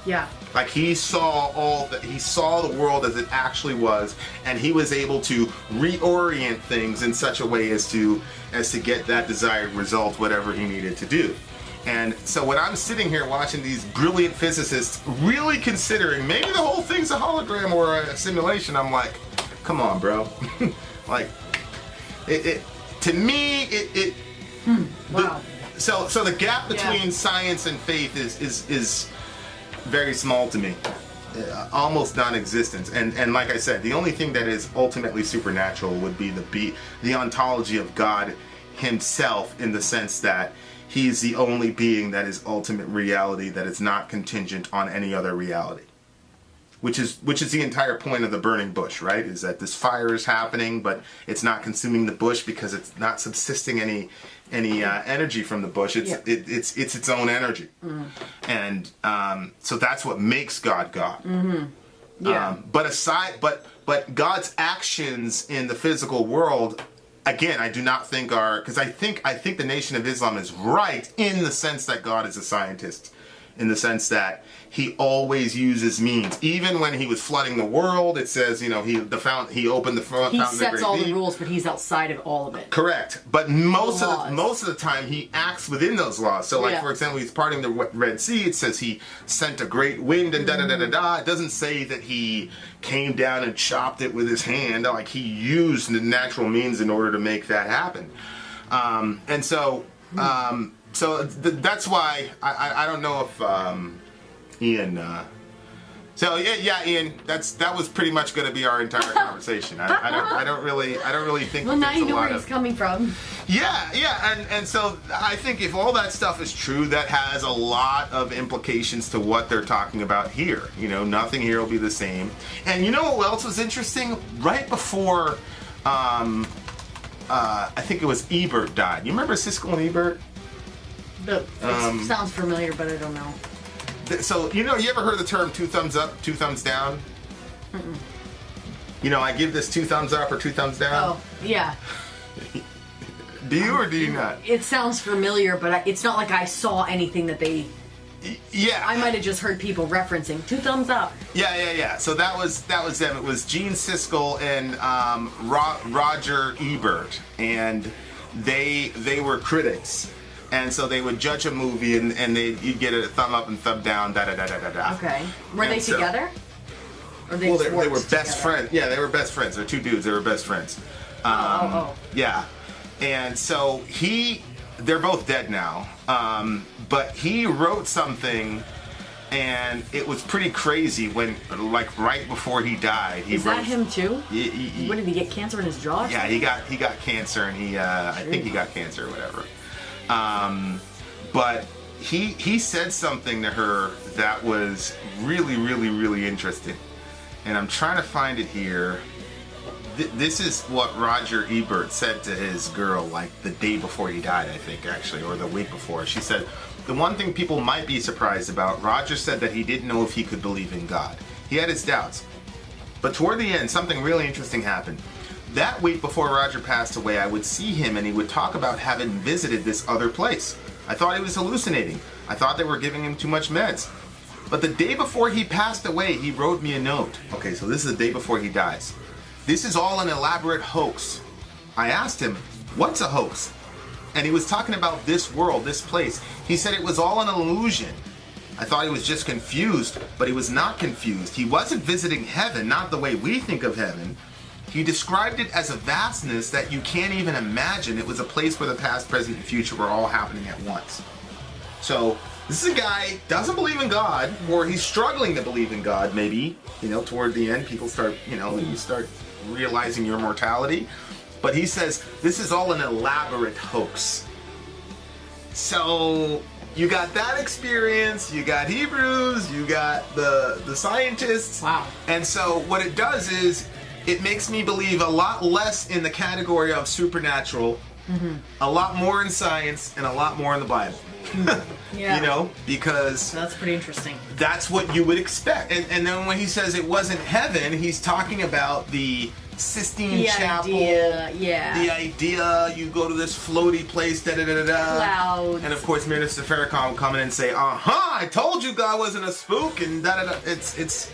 Yeah. Like he saw the world as it actually was, and he was able to reorient things in such a way as to get that desired result, whatever he needed to do. And so when I'm sitting here watching these brilliant physicists really considering maybe the whole thing's a hologram or a simulation, I'm like, come on, bro. Like, to me, wow. So the gap between science and faith is very small to me, almost non-existent. And like I said, the only thing that is ultimately supernatural would be the ontology of God himself, in the sense that he's the only being that is ultimate reality, that is not contingent on any other reality. which is the entire point of the burning bush, right? Is that this fire is happening, but it's not consuming the bush because it's not subsisting any energy from the bush. It's its own energy, and so that's what makes God God. Yeah. But God's actions in the physical world, again, I do not think are, because I think the Nation of Islam is right in the sense that God is a scientist, in the sense that he always uses means. Even when he was flooding the world, it says, he opened the fountain. He sets all the rules, but he's outside of all of it. Correct. But most of the time, he acts within those laws. So, for example, he's parting the Red Sea. It says he sent a great wind and da-da-da-da-da. It doesn't say that he came down and chopped it with his hand. Like, he used the natural means in order to make that happen. That's why I don't know if Ian. Ian. That was pretty much going to be our entire conversation. I don't really think. Well, now you know where he's coming from. Yeah, and so I think if all that stuff is true, that has a lot of implications to what they're talking about here. Nothing here will be the same. And you know what else was interesting? Right before, I think it was Ebert died. You remember Siskel and Ebert? It sounds familiar, but I don't know. So, you ever heard the term 2 thumbs up, 2 thumbs down? Mm-mm. I give this 2 thumbs up or 2 thumbs down? Oh, yeah. Do you or do you not? It sounds familiar, but it's not like I saw anything that they... Yeah. I might have just heard people referencing 2 thumbs up. Yeah. So that was them. It was Gene Siskel and Roger Ebert, and they were critics. And so they would judge a movie, and you'd get a thumb up and thumb down, da-da-da-da-da-da. Okay. Were they together? Or they were best friends. Yeah, they were best friends. They're 2 dudes. They were best friends. Yeah. And so they're both dead now. But he wrote something, and it was pretty crazy when, right before he died. Is that him too? When did he get cancer in his jaw? Yeah, he got cancer, and I think he got cancer or whatever. But he said something to her that was really, really, really interesting. And I'm trying to find it here. This is what Roger Ebert said to his girl, the day before he died, I think, actually, or the week before. She said, the one thing people might be surprised about, Roger said that he didn't know if he could believe in God. He had his doubts. But toward the end, something really interesting happened. That week before Roger passed away, I would see him and he would talk about having visited this other place. I thought he was hallucinating. I thought they were giving him too much meds. But the day before he passed away, he wrote me a note. Okay, so this is the day before he dies. This is all an elaborate hoax. I asked him, what's a hoax? And he was talking about this world, this place. He said it was all an illusion. I thought he was just confused, but he was not confused. He wasn't visiting heaven, not the way we think of heaven. He described it as a vastness that you can't even imagine. It was a place where the past, present, and future were all happening at once. So, this is a guy doesn't believe in God, or he's struggling to believe in God, maybe. Toward the end, people start, you start realizing your mortality. But he says, this is all an elaborate hoax. So, you got that experience, you got Hebrews, you got the scientists. Wow. And so, what it does is, it makes me believe a lot less in the category of supernatural, a lot more in science, and a lot more in the Bible. Yeah. Because that's pretty interesting. That's what you would expect. And then when he says it wasn't heaven, he's talking about the Sistine Chapel. The idea, you go to this floaty place, da-da-da-da-da. Clouds. And of course, Minister Farrakhan will come in and say, I told you God wasn't a spook, and da-da-da. It's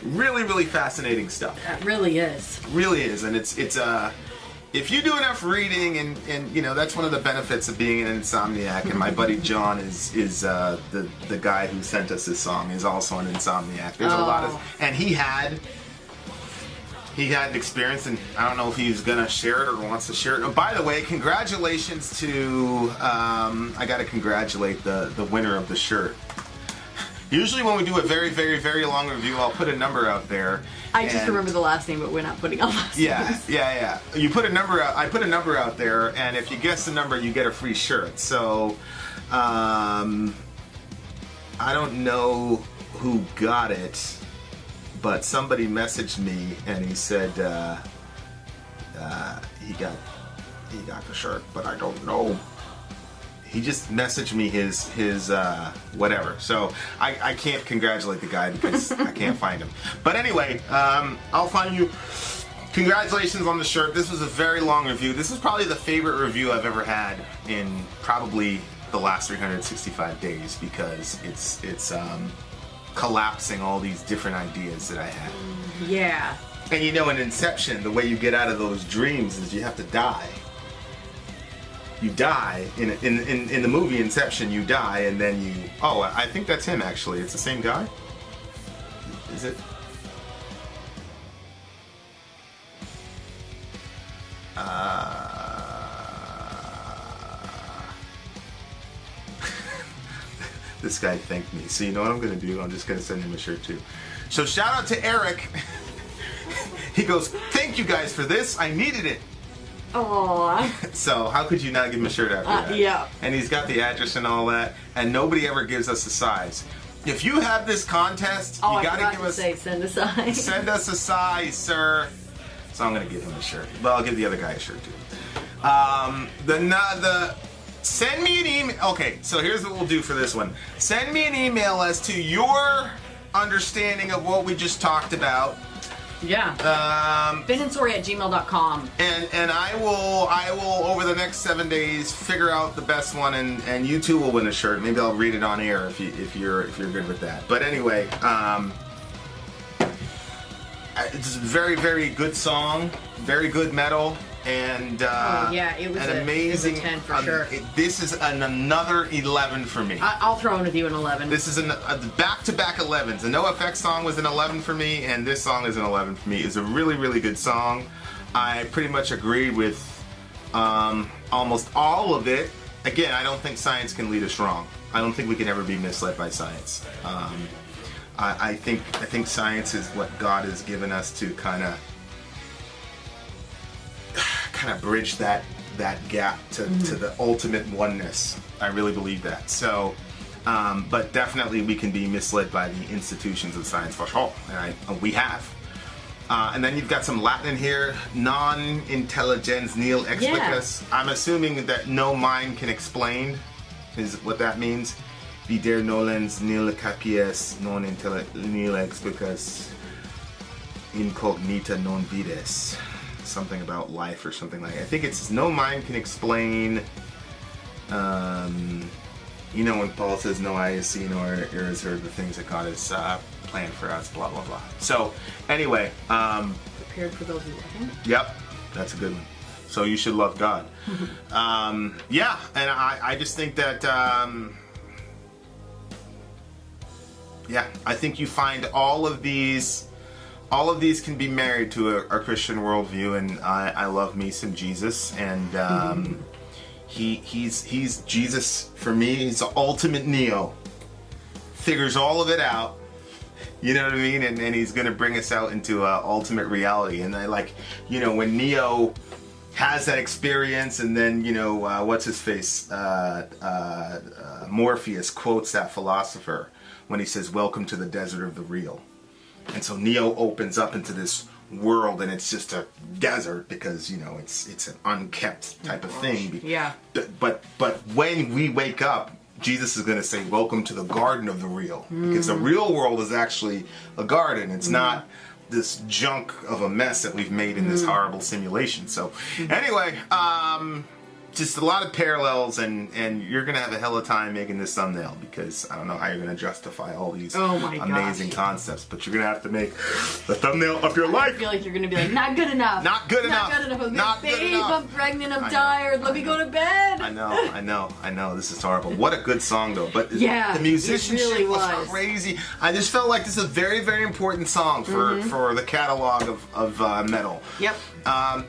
really, really fascinating stuff. That really is. Really is, and it's if you do enough reading, and that's one of the benefits of being an insomniac. And my buddy John is the guy who sent us this song is also an insomniac. There's a lot of, and he had an experience, and I don't know if he's gonna share it or wants to share it. Oh, by the way, congratulations to I got to congratulate the winner of the shirt. Usually when we do a very, very, very long review, I'll put a number out there. I just remember the last name, but we're not putting all last names. Yeah. You put a number out. I put a number out there, and if you guess the number, you get a free shirt. So, I don't know who got it, but somebody messaged me and he said he got the shirt, but I don't know. He just messaged me his whatever. So I can't congratulate the guy because I can't find him. But anyway, I'll find you. Congratulations on the shirt. This was a very long review. This is probably the favorite review I've ever had in probably the last 365 days because it's collapsing all these different ideas that I had. Yeah. And you know, in Inception, the way you get out of those dreams is you have to die. You die in the movie Inception. You die, and then you. Oh, I think that's him. Actually, it's the same guy. Is it? This guy thanked me. So you know what I'm gonna do? I'm just gonna send him a shirt too. So shout out to Eric. He goes, "Thank you guys for this. I needed it." Aww. So how could you not give him a shirt after that? Yeah. And he's got the address and all that, and nobody ever gives us a size. If you have this contest, you gotta give us. Send a size. Send us a size, sir. So I'm gonna give him a shirt. Well, I'll give the other guy a shirt too. Send me an email. Okay, so here's what we'll do for this one. Send me an email as to your understanding of what we just talked about. Yeah. BenandSorry@gmail.com. And I will over the next 7 days figure out the best one, and you too will win a shirt. Maybe I'll read it on air if you're good with that. But anyway, it's a very, very good song, very good metal, and it was an amazing. It was a 10 for sure. This is another 11 for me. I'll throw in with you an 11. This is a back-to-back 11s. The NoFX song was an 11 for me, and this song is an 11 for me. It's a really, really good song. I pretty much agree with almost all of it. Again, I don't think science can lead us wrong. I don't think we can ever be misled by science. I think science is what God has given us to kind of bridge that gap to the ultimate oneness. I really believe that. So, but definitely we can be misled by the institutions of science for sure, and we have. And then you've got some Latin in here. Non intelligens nihil explicus. Yeah. I'm assuming that no mind can explain is what that means. Vider nolens nihil capies non nihil explicus incognita non vides. Something about life or something like that. I think it's no mind can explain. You know when Paul says no eye has seen or ear has heard the things that God has planned for us, blah blah blah. So anyway, prepared for those who love Him. Yep, that's a good one. So you should love God. Yeah, and I just think that I think you find all of these can be married to a Christian worldview, and I love me some Jesus, and he's Jesus for me. He's the ultimate Neo. Figures all of it out, you know what I mean, and he's gonna bring us out into ultimate reality. And I like, you know, when Neo has that experience, and then what's his face, Morpheus quotes that philosopher when he says, "Welcome to the desert of the real." And so Neo opens up into this world, and it's just a desert because it's an unkept type of thing. Yeah. But when we wake up, Jesus is going to say, "Welcome to the garden of the real," because the real world is actually a garden. It's not this junk of a mess that we've made in this horrible simulation. So anyway, just a lot of parallels, and you're gonna have a hell of a time making this thumbnail, because I don't know how you're gonna justify all these amazing concepts, but you're gonna have to make the thumbnail of your life. I feel like you're gonna be like, not good enough. Not good enough. Not good enough. Not good enough. I'm pregnant. I'm tired. Let me go to bed. I know. This is horrible. What a good song though. But yeah, the musicianship really was crazy. I just felt like this is a very, very important song for the catalog of metal. Yep.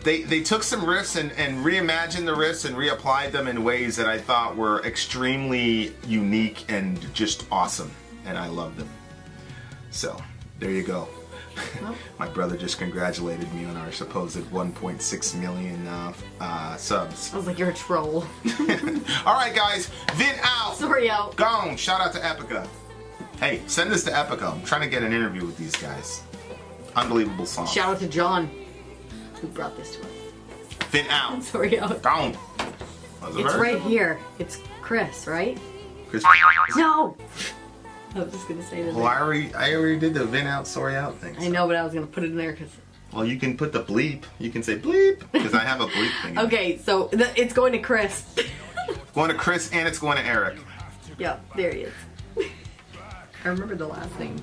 They took some riffs and reimagined the riffs and reapplied them in ways that I thought were extremely unique and just awesome, and I loved them. So there you go. Well, my brother just congratulated me on our supposed 1.6 million subs. I was like, you're a troll. All right, guys, Vin out. Sorry, out. Gone. Shout out to Epica. Hey, send this to Epica. I'm trying to get an interview with these guys. Unbelievable song. Shout out to John, who brought this to us. Vent out. Sorry, out. Down. Was it It's her? right here. It's Chris, right? Chris. No! I was just gonna say that. Well, I already did the vent out, sorry out thing. I know, but I was gonna put it in there because. Well, you can put the bleep. You can say bleep because I have a bleep thing. Okay, so it's going to Chris. Going to Chris and it's going to Eric. Yep, there he is. I remember the last thing.